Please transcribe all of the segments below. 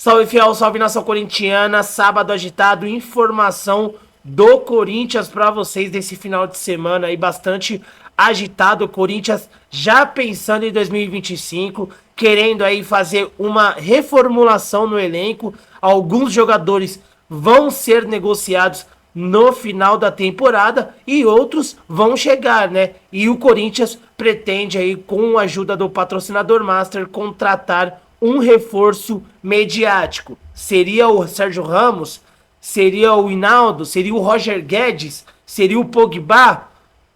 Salve fiel, salve nação corintiana, sábado agitado, informação do Corinthians para vocês desse final de semana aí bastante agitado, o Corinthians já pensando em 2025, querendo aí fazer uma reformulação no elenco, alguns jogadores vão ser negociados no final da temporada e outros vão chegar, né? E o Corinthians pretende aí, com a ajuda do patrocinador Master, contratar um reforço mediático. Seria o Sérgio Ramos? Seria o Hinaldo? Seria o Roger Guedes? Seria o Pogba?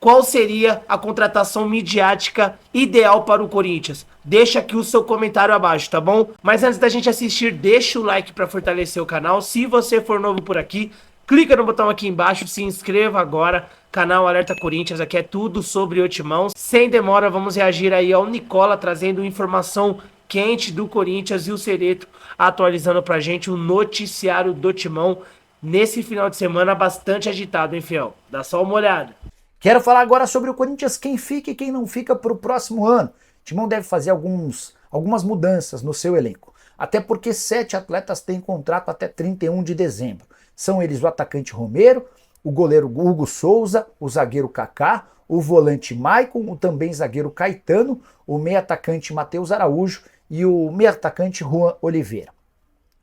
Qual seria a contratação midiática ideal para o Corinthians? Deixa aqui o seu comentário abaixo, tá bom? Mas antes da gente assistir, deixa o like para fortalecer o canal. Se você for novo por aqui, clica no botão aqui embaixo, se inscreva agora. Canal Alerta Corinthians, aqui é tudo sobre o Timão. Sem demora, vamos reagir aí ao Nicola, trazendo informação quente do Corinthians e o Cereto atualizando pra gente o noticiário do Timão nesse final de semana bastante agitado, hein, fiel? Dá só uma olhada. Quero falar agora sobre o Corinthians, quem fica e quem não fica para o próximo ano. O Timão deve fazer algumas mudanças no seu elenco, até porque 7 atletas têm contrato até 31 de dezembro. São eles o atacante Romero, o goleiro Hugo Souza, o zagueiro Kaká, o volante Maicon, o também zagueiro Caetano, o meio atacante Matheus Araújo e o meio atacante Juan Oliveira.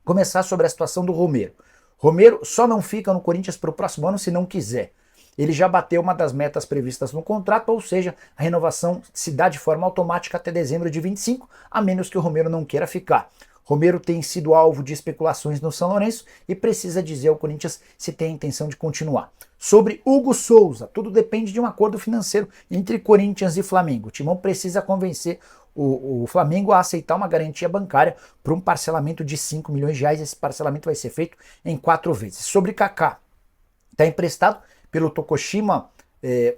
Começar sobre a situação do Romero. Romero só não fica no Corinthians para o próximo ano se não quiser. Ele já bateu uma das metas previstas no contrato, ou seja, a renovação se dá de forma automática até dezembro de 25, a menos que o Romero não queira ficar. Romero tem sido alvo de especulações no São Lourenço e precisa dizer ao Corinthians se tem a intenção de continuar. Sobre Hugo Souza, tudo depende de um acordo financeiro entre Corinthians e Flamengo. O Timão precisa convencer o Flamengo a aceitar uma garantia bancária para um parcelamento de 5 milhões de reais. Esse parcelamento vai ser feito em 4 vezes. Sobre Kaká, está emprestado pelo Tokushima,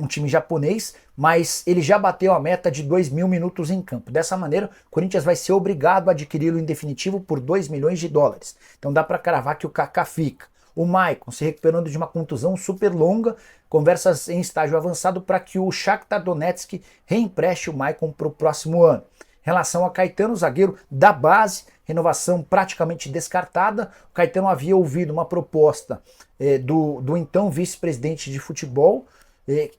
um time japonês, mas ele já bateu a meta de 2.000 minutos em campo. Dessa maneira, o Corinthians vai ser obrigado a adquiri-lo em definitivo por 2 milhões de dólares. Então dá para cravar que o Kaká fica. O Maicon se recuperando de uma contusão super longa, conversas em estágio avançado para que o Shakhtar Donetsk reempreste o Maicon para o próximo ano. Em relação a Caetano, zagueiro da base, renovação praticamente descartada. O Caetano havia ouvido uma proposta do então vice-presidente de futebol.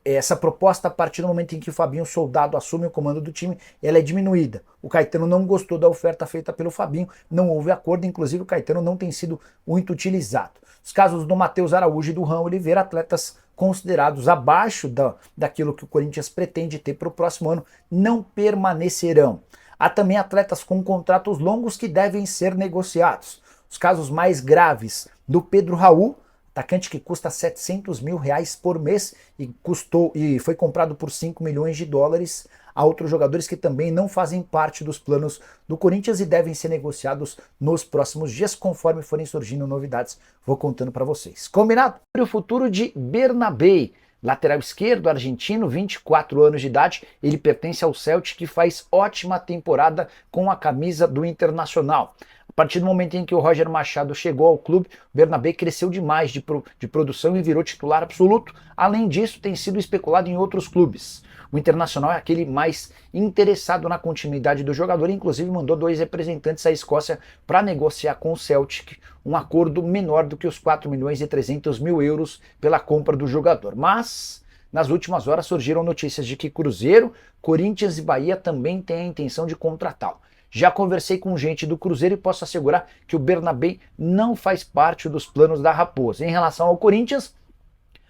Essa proposta, a partir do momento em que o Fabinho Soldado assume o comando do time, ela é diminuída. O Caetano não gostou da oferta feita pelo Fabinho, não houve acordo, inclusive o Caetano não tem sido muito utilizado. Os casos do Matheus Araújo e do Juan Oliveira, atletas considerados abaixo daquilo que o Corinthians pretende ter para o próximo ano, não permanecerão. Há também atletas com contratos longos que devem ser negociados. Os casos mais graves do Pedro Raul, atacante que custa 700 mil reais por mês e foi comprado por 5 milhões de dólares. Há outros jogadores que também não fazem parte dos planos do Corinthians e devem ser negociados nos próximos dias, conforme forem surgindo novidades, vou contando para vocês. Combinado? Sobre o futuro de Bernabé, lateral esquerdo, argentino, 24 anos de idade, ele pertence ao Celtic, que faz ótima temporada com a camisa do Internacional. A partir do momento em que o Roger Machado chegou ao clube, o Bernabé cresceu demais de produção e virou titular absoluto. Além disso, tem sido especulado em outros clubes. O Internacional é aquele mais interessado na continuidade do jogador, inclusive mandou 2 representantes à Escócia para negociar com o Celtic um acordo menor do que os 4 milhões e 300 mil euros pela compra do jogador. Mas nas últimas horas surgiram notícias de que Cruzeiro, Corinthians e Bahia também têm a intenção de contratá-lo. Já conversei com gente do Cruzeiro e posso assegurar que o Bernabé não faz parte dos planos da Raposa. Em relação ao Corinthians,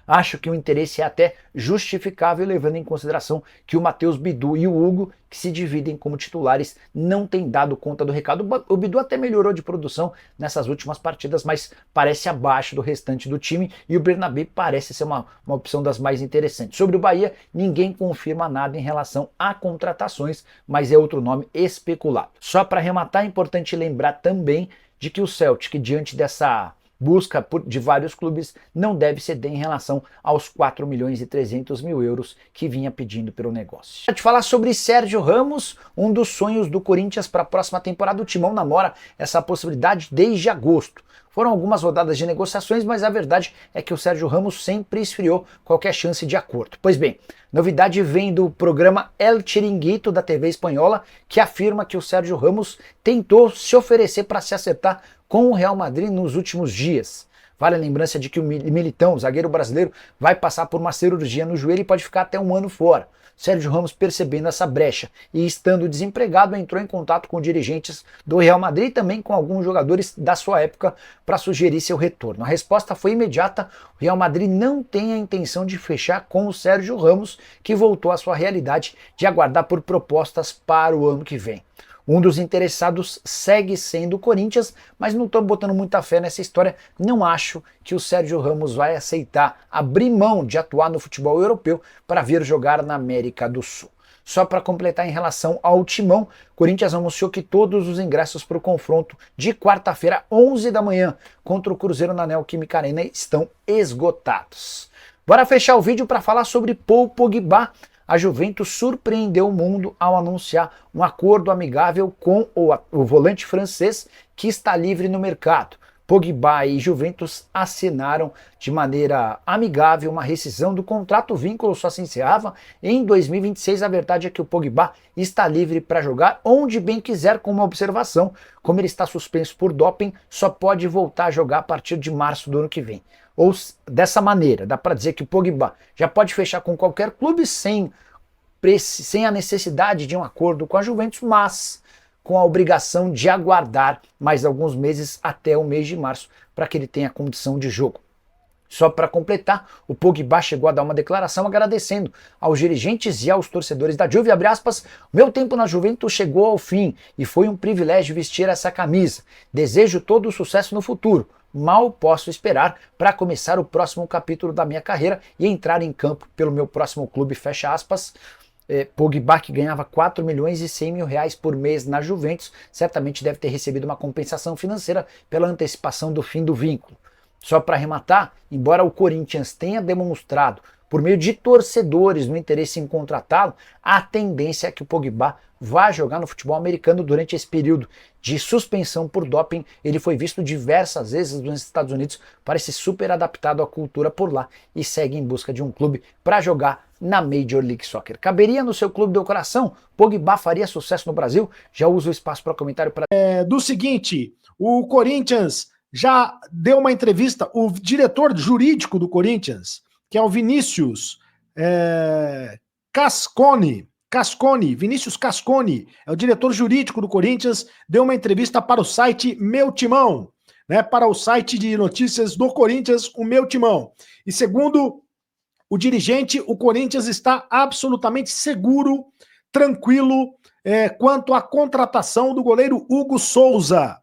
acho que o interesse é até justificável, levando em consideração que o Matheus Bidu e o Hugo, que se dividem como titulares, não têm dado conta do recado. O Bidu até melhorou de produção nessas últimas partidas, mas parece abaixo do restante do time, e o Bernabé parece ser uma opção das mais interessantes. Sobre o Bahia, ninguém confirma nada em relação a contratações, mas é outro nome especulado. Só para arrematar, é importante lembrar também de que o Celtic, diante dessa busca de vários clubes, não deve ceder em relação aos 4 milhões e 300 mil euros que vinha pedindo pelo negócio. Para te falar sobre Sérgio Ramos, um dos sonhos do Corinthians para a próxima temporada, o Timão namora essa possibilidade desde agosto. Foram algumas rodadas de negociações, mas a verdade é que o Sérgio Ramos sempre esfriou qualquer chance de acordo. Pois bem, novidade vem do programa El Chiringuito da TV espanhola, que afirma que o Sérgio Ramos tentou se oferecer para se acertar com o Real Madrid nos últimos dias. Vale a lembrança de que o Militão, o zagueiro brasileiro, vai passar por uma cirurgia no joelho e pode ficar até 1 ano fora. Sérgio Ramos, percebendo essa brecha e estando desempregado, entrou em contato com dirigentes do Real Madrid e também com alguns jogadores da sua época para sugerir seu retorno. A resposta foi imediata: o Real Madrid não tem a intenção de fechar com o Sérgio Ramos, que voltou à sua realidade de aguardar por propostas para o ano que vem. Um dos interessados segue sendo o Corinthians, mas não estou botando muita fé nessa história. Não acho que o Sérgio Ramos vai aceitar abrir mão de atuar no futebol europeu para vir jogar na América do Sul. Só para completar em relação ao Timão, o Corinthians anunciou que todos os ingressos para o confronto de quarta-feira, 11 da manhã, contra o Cruzeiro na Neoquímica Arena estão esgotados. Bora fechar o vídeo para falar sobre Paul Pogba. A Juventus surpreendeu o mundo ao anunciar um acordo amigável com o volante francês que está livre no mercado. Pogba e Juventus assinaram de maneira amigável uma rescisão do contrato. O vínculo só se encerrava em 2026. A verdade é que o Pogba está livre para jogar onde bem quiser, com uma observação: como ele está suspenso por doping, só pode voltar a jogar a partir de março do ano que vem. Ou dessa maneira, dá para dizer que o Pogba já pode fechar com qualquer clube sem a necessidade de um acordo com a Juventus, mas com a obrigação de aguardar mais alguns meses até o mês de março para que ele tenha condição de jogo. Só para completar, o Pogba chegou a dar uma declaração agradecendo aos dirigentes e aos torcedores da Juve, abre aspas: meu tempo na Juventus chegou ao fim e foi um privilégio vestir essa camisa. Desejo todo o sucesso no futuro. Mal posso esperar para começar o próximo capítulo da minha carreira e entrar em campo pelo meu próximo clube, fecha aspas. Pogba, que ganhava 4 milhões e 100 mil reais por mês na Juventus, certamente deve ter recebido uma compensação financeira pela antecipação do fim do vínculo. Só para arrematar, embora o Corinthians tenha demonstrado, por meio de torcedores, no interesse em contratá-lo, a tendência é que o Pogba vá jogar no futebol americano. Durante esse período de suspensão por doping, ele foi visto diversas vezes nos Estados Unidos, parece super adaptado à cultura por lá e segue em busca de um clube para jogar na Major League Soccer. Caberia no seu clube do coração? Pogba faria sucesso no Brasil? Já uso o espaço para comentário para... Do seguinte, o Corinthians já deu uma entrevista, o diretor jurídico do Corinthians, que é o Vinícius Vinícius Cascone, é o diretor jurídico do Corinthians, deu uma entrevista para o site Meu Timão, né, para o site de notícias do Corinthians, o Meu Timão. E segundo o dirigente, o Corinthians está absolutamente seguro, tranquilo, quanto à contratação do goleiro Hugo Souza.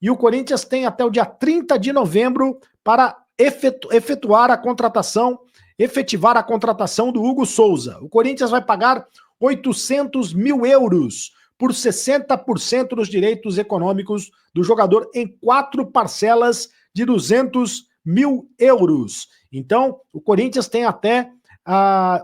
E o Corinthians tem até o dia 30 de novembro para efetivar a contratação do Hugo Souza. O Corinthians vai pagar 800 mil euros por 60% dos direitos econômicos do jogador em 4 parcelas de 200 mil euros. Então, o Corinthians tem até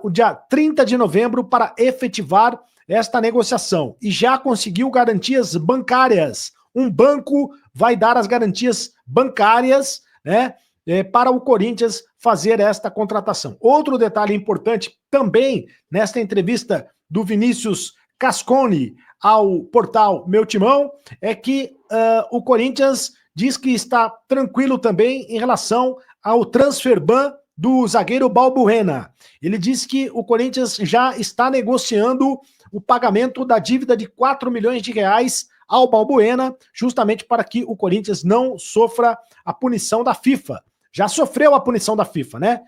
o dia 30 de novembro para efetivar esta negociação e já conseguiu garantias bancárias. Um banco vai dar as garantias bancárias, né, para o Corinthians fazer esta contratação. Outro detalhe importante também nesta entrevista do Vinícius Cascone ao portal Meu Timão é que o Corinthians diz que está tranquilo também em relação ao transfer ban do zagueiro Balbuena. Ele diz que o Corinthians já está negociando o pagamento da dívida de 4 milhões de reais ao Balbuena, justamente para que o Corinthians não sofra a punição da FIFA. Já sofreu a punição da FIFA, né?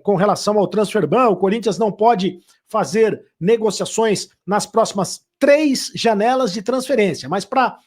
Com relação ao transfer ban, o Corinthians não pode fazer negociações nas próximas 3 janelas de transferência, mas para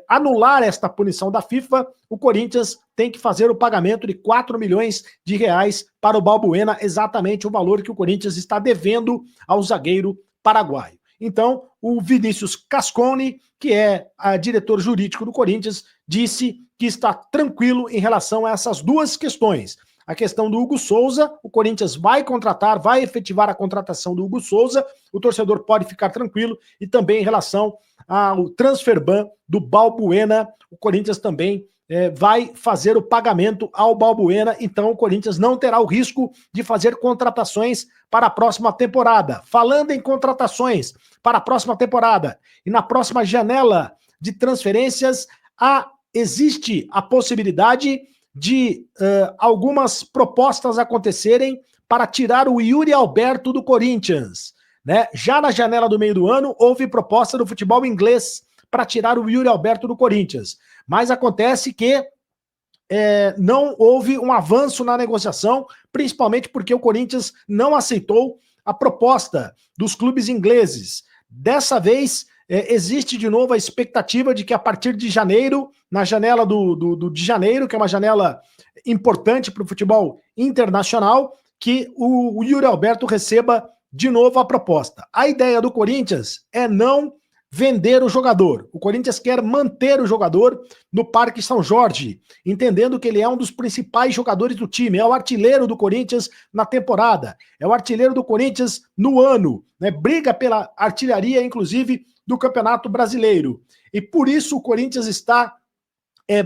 anular esta punição da FIFA, o Corinthians tem que fazer o pagamento de 4 milhões de reais para o Balbuena, exatamente o valor que o Corinthians está devendo ao zagueiro paraguaio. Então, o Vinícius Cascone, que é diretor jurídico do Corinthians, disse que está tranquilo em relação a essas duas questões. A questão do Hugo Souza, o Corinthians vai contratar, vai efetivar a contratação do Hugo Souza, o torcedor pode ficar tranquilo, e também em relação ao transfer ban do Balbuena, o Corinthians também vai fazer o pagamento ao Balbuena, então o Corinthians não terá o risco de fazer contratações para a próxima temporada. Falando em contratações para a próxima temporada e na próxima janela de transferências, existe a possibilidade de algumas propostas acontecerem para tirar o Yuri Alberto do Corinthians, né? Já na janela do meio do ano, houve proposta do futebol inglês para tirar o Yuri Alberto do Corinthians. Mas acontece que não houve um avanço na negociação, principalmente porque o Corinthians não aceitou a proposta dos clubes ingleses. Dessa vez, existe de novo a expectativa de que a partir de janeiro, na janela de janeiro, que é uma janela importante para o futebol internacional, que o Yuri Alberto receba de novo a proposta. A ideia do Corinthians é não vender o jogador. O Corinthians quer manter o jogador no Parque São Jorge, entendendo que ele é um dos principais jogadores do time, é o artilheiro do Corinthians na temporada, é o artilheiro do Corinthians no ano, né? Briga pela artilharia, inclusive, do Campeonato Brasileiro. E por isso o Corinthians está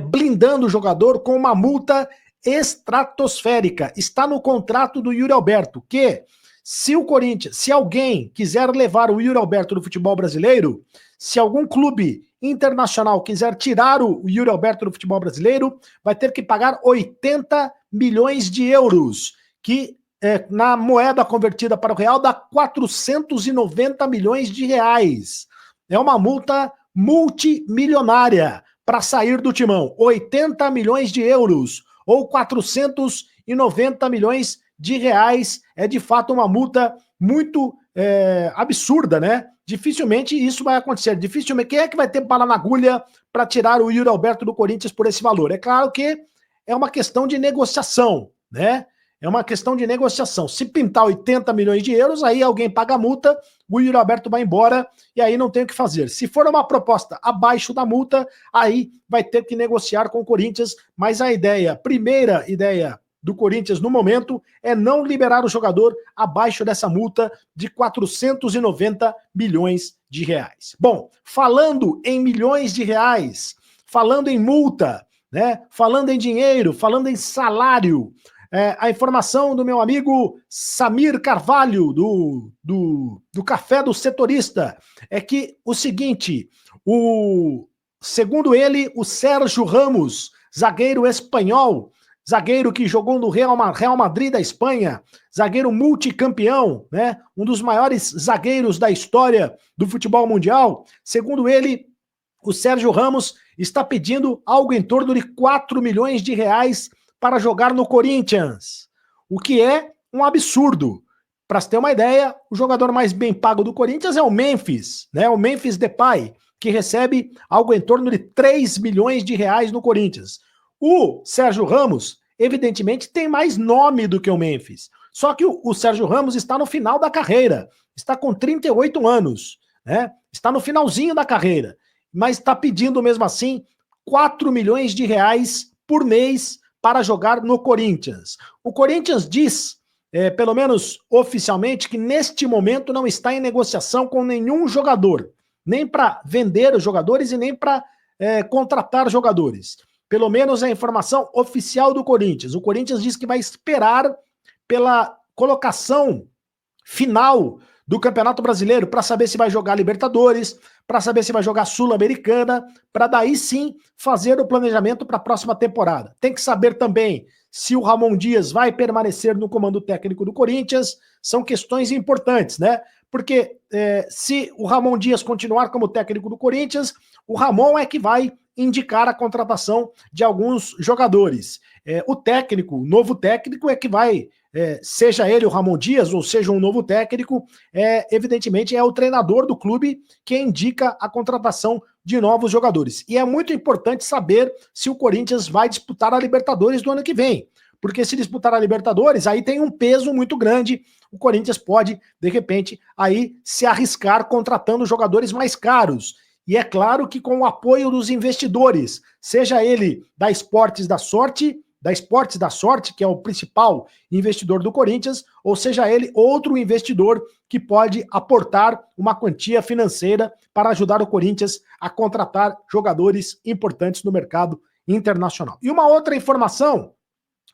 blindando o jogador com uma multa estratosférica. Está no contrato do Yuri Alberto, que se alguém quiser levar o Yuri Alberto do futebol brasileiro, se algum clube internacional quiser tirar o Yuri Alberto do futebol brasileiro, vai ter que pagar 80 milhões de euros, que na moeda convertida para o real dá 490 milhões de reais. É uma multa multimilionária para sair do Timão. 80 milhões de euros ou 490 milhões de reais é de fato uma multa muito absurda, né? Dificilmente isso vai acontecer. Dificilmente. Quem é que vai ter bala na agulha para tirar o Yuri Alberto do Corinthians por esse valor? É claro que é uma questão de negociação, né? É uma questão de negociação. Se pintar 80 milhões de euros, aí alguém paga a multa, o Yuri Alberto vai embora e aí não tem o que fazer. Se for uma proposta abaixo da multa, aí vai ter que negociar com o Corinthians, mas a primeira ideia do Corinthians no momento é não liberar o jogador abaixo dessa multa de 490 milhões de reais. Bom, falando em milhões de reais, falando em multa, né? Falando em dinheiro, falando em salário, a informação do meu amigo Samir Carvalho, do Café do Setorista, é que o seguinte, segundo ele, o Sérgio Ramos, zagueiro espanhol, zagueiro que jogou no Real Madrid da Espanha, zagueiro multicampeão, né? Um dos maiores zagueiros da história do futebol mundial. Segundo ele, o Sérgio Ramos está pedindo algo em torno de 4 milhões de reais para jogar no Corinthians, o que é um absurdo. Para você ter uma ideia, o jogador mais bem pago do Corinthians é o Memphis, né? O Memphis Depay, que recebe algo em torno de 3 milhões de reais no Corinthians. O Sérgio Ramos, evidentemente, tem mais nome do que o Memphis. Só que o Sérgio Ramos está no final da carreira, está com 38 anos, né? Está no finalzinho da carreira, mas está pedindo mesmo assim 4 milhões de reais por mês para jogar no Corinthians. O Corinthians diz, pelo menos oficialmente, que neste momento não está em negociação com nenhum jogador, nem para vender os jogadores e nem para contratar jogadores. Pelo menos é a informação oficial do Corinthians. O Corinthians diz que vai esperar pela colocação final do Campeonato Brasileiro para saber se vai jogar Libertadores, para saber se vai jogar Sul-Americana, para daí sim fazer o planejamento para a próxima temporada. Tem que saber também se o Ramon Dias vai permanecer no comando técnico do Corinthians. São questões importantes, né? Porque se o Ramon Dias continuar como técnico do Corinthians, o Ramon é que vai indicar a contratação de alguns jogadores. O novo técnico é que vai, seja ele o Ramon Dias ou seja um novo técnico, evidentemente é o treinador do clube que indica a contratação de novos jogadores. E é muito importante saber se o Corinthians vai disputar a Libertadores do ano que vem. Porque se disputar a Libertadores, aí tem um peso muito grande. O Corinthians pode, de repente, aí se arriscar contratando jogadores mais caros. E é claro que com o apoio dos investidores, seja ele da Esportes da Sorte, que é o principal investidor do Corinthians, ou seja ele outro investidor que pode aportar uma quantia financeira para ajudar o Corinthians a contratar jogadores importantes no mercado Internacional. E uma outra informação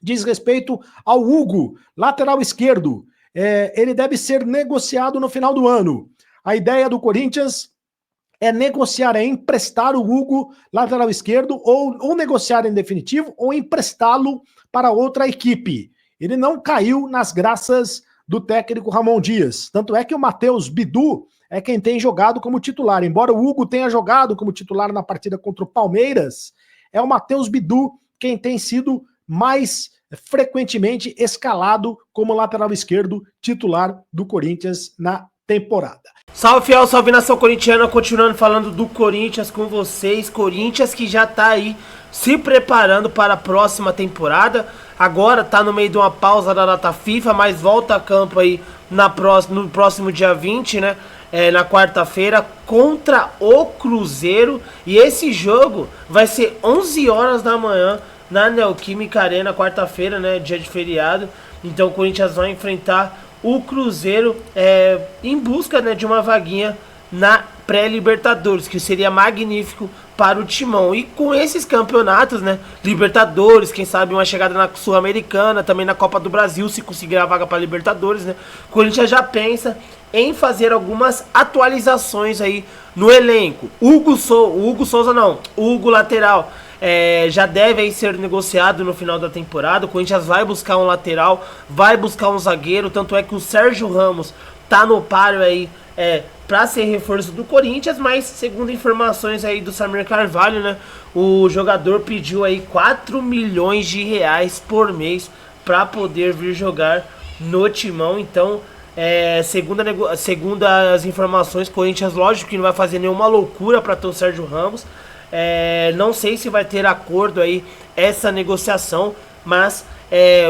diz respeito ao Hugo, lateral esquerdo. Ele deve ser negociado no final do ano. A ideia do Corinthians é negociar, é emprestar o Hugo, lateral esquerdo, ou negociar em definitivo, ou emprestá-lo para outra equipe. Ele não caiu nas graças do técnico Ramon Dias. Tanto é que o Matheus Bidu é quem tem jogado como titular. Embora o Hugo tenha jogado como titular na partida contra o Palmeiras, é o Matheus Bidu quem tem sido mais frequentemente escalado como lateral esquerdo titular do Corinthians na temporada. Salve fiel, salve nação corintiana, continuando falando do Corinthians com vocês. Corinthians que já tá aí se preparando para a próxima temporada. Agora tá no meio de uma pausa da data FIFA, mas volta a campo aí no próximo dia 20, né? Na quarta-feira, contra o Cruzeiro. E esse jogo vai ser 11 horas da manhã na Neoquímica Arena, quarta-feira, né? Dia de feriado. Então o Corinthians vai enfrentar o Cruzeiro em busca, né, de uma vaguinha na pré-Libertadores, que seria magnífico para o Timão. E com esses campeonatos, né, Libertadores, quem sabe uma chegada na Sul-Americana, também na Copa do Brasil, se conseguir a vaga para Libertadores, né, o Corinthians já pensa em fazer algumas atualizações aí no elenco. O Hugo lateral, já deve aí ser negociado no final da temporada. O Corinthians vai buscar um lateral, vai buscar um zagueiro, tanto é que o Sérgio Ramos tá no páreo aí para ser reforço do Corinthians, mas segundo informações aí do Samir Carvalho, né, o jogador pediu aí 4 milhões de reais por mês para poder vir jogar no Timão. Então, segundo as informações, o Corinthians, lógico que não vai fazer nenhuma loucura para ter o Sérgio Ramos. Não sei se vai ter acordo aí essa negociação, mas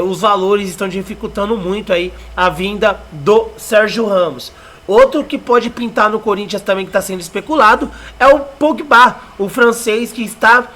os valores estão dificultando muito aí a vinda do Sérgio Ramos. Outro que pode pintar no Corinthians também, que está sendo especulado, é o Pogba, o francês que está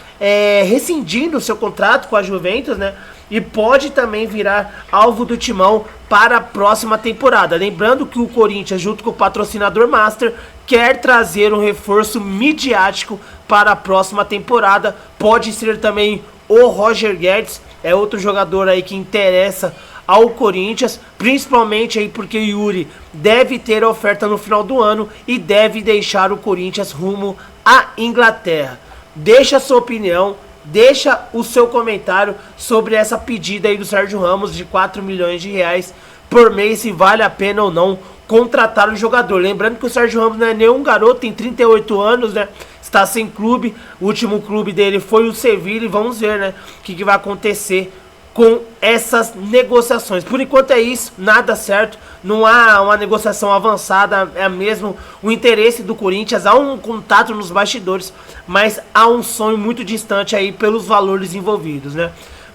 rescindindo o seu contrato com a Juventus, né? E pode também virar alvo do Timão para a próxima temporada. Lembrando que o Corinthians, junto com o patrocinador Master, quer trazer um reforço midiático para a próxima temporada. Pode ser também o Roger Guedes, é outro jogador aí que interessa ao Corinthians, principalmente aí porque o Yuri deve ter a oferta no final do ano e deve deixar o Corinthians rumo à Inglaterra. Deixa a sua opinião, deixa o seu comentário sobre essa pedida aí do Sérgio Ramos de 4 milhões de reais por mês, se vale a pena ou não contratar o jogador. Lembrando que o Sérgio Ramos não é nenhum garoto, tem 38 anos, né? Está sem clube, o último clube dele foi o Sevilla e vamos ver, né, o que vai acontecer com essas negociações. Por enquanto é isso, nada certo, não há uma negociação avançada, é mesmo o interesse do Corinthians, há um contato nos bastidores, mas há um sonho muito distante aí pelos valores envolvidos, né?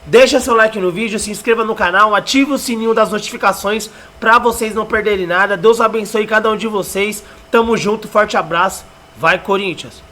Deixa seu like no vídeo, se inscreva no canal, ative o sininho das notificações para vocês não perderem nada. Deus abençoe cada um de vocês, tamo junto, forte abraço, vai Corinthians!